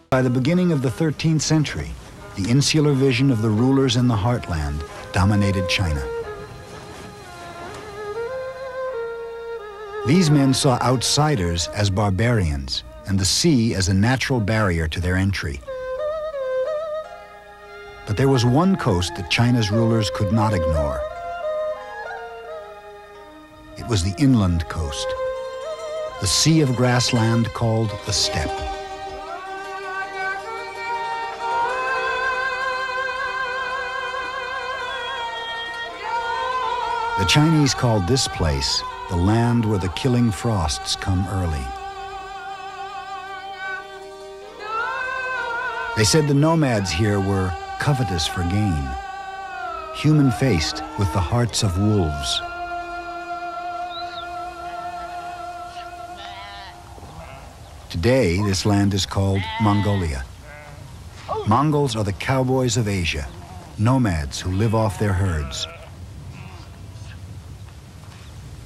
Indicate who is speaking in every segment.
Speaker 1: By the beginning of the 13th century, the insular vision of the rulers in the heartland dominated China. These men saw outsiders as barbarians and the sea as a natural barrier to their entry. But there was one coast that China's rulers could not ignore. It was the inland coast, the sea of grassland called the steppe. The Chinese called this place the land where the killing frosts come early. They said the nomads here were covetous for gain, human-faced with the hearts of wolves. Today, this land is called Mongolia. Mongols are the cowboys of Asia, nomads who live off their herds.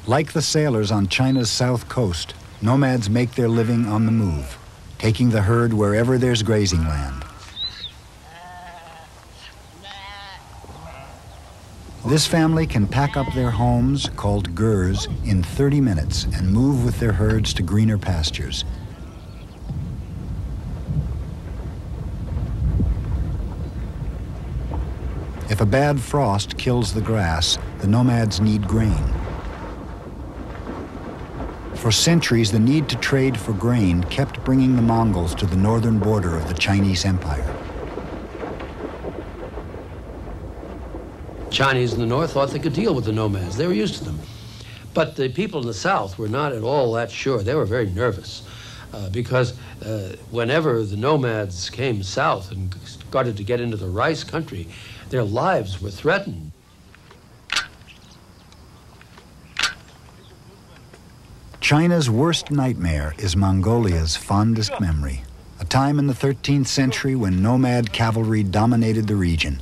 Speaker 1: Like the sailors on China's south coast, nomads make their living on the move, taking the herd wherever there's grazing land. This family can pack up their homes, called gers, in 30 minutes and move with their herds to greener pastures. If a bad frost kills the grass, the nomads need grain. For centuries, the need to trade for grain kept bringing the Mongols to the northern border of the Chinese Empire.
Speaker 2: Chinese in the north thought they could deal with the nomads. They were used to them. But the people in the south were not at all that sure. They were very nervous because whenever the nomads came south and started to get into the rice country, their lives were threatened.
Speaker 1: China's worst nightmare is Mongolia's fondest memory, a time in the 13th century when nomad cavalry dominated the region.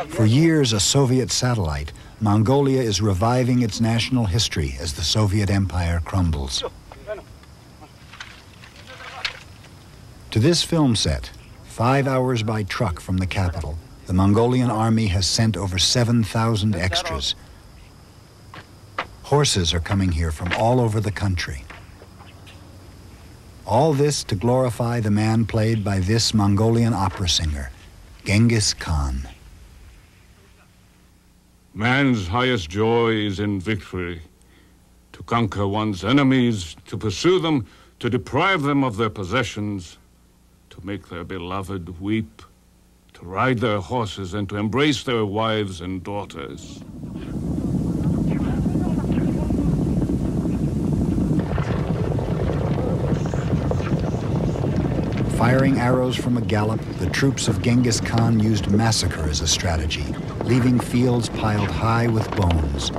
Speaker 1: For years a Soviet satellite, Mongolia is reviving its national history as the Soviet Empire crumbles. To this film set, 5 hours by truck from the capital, the Mongolian army has sent over 7,000 extras. Horses are coming here from all over the country. All this to glorify the man played by this Mongolian opera singer, Ghenghis Khan.
Speaker 3: Man's highest joy is in victory, to conquer one's enemies, to pursue them, to deprive them of their possessions, to make their beloved weep, to ride their horses and to embrace their wives and daughters.
Speaker 1: Firing arrows from a gallop, the troops of Ghenghis Khan used massacre as a strategy, leaving fields piled high with bones.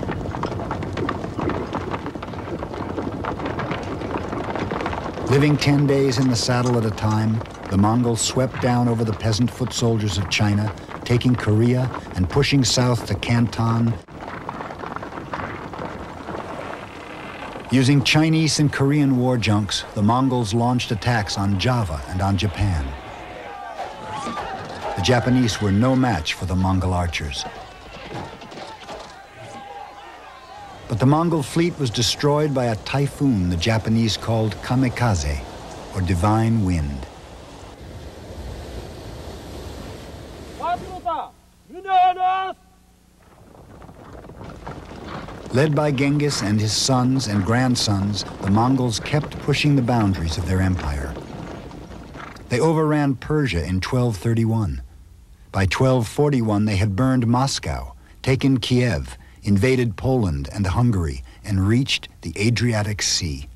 Speaker 1: Living 10 days in the saddle at a time, the Mongols swept down over the peasant foot soldiers of China, taking Korea and pushing south to Canton. Using Chinese and Korean war junks, the Mongols launched attacks on Java and on Japan. The Japanese were no match for the Mongol archers. But the Mongol fleet was destroyed by a typhoon the Japanese called kamikaze, or divine wind. Led by Genghis and his sons and grandsons, the Mongols kept pushing the boundaries of their empire. They overran Persia in 1231. By 1241, they had burned Moscow, taken Kiev, invaded Poland and Hungary, and reached the Adriatic Sea.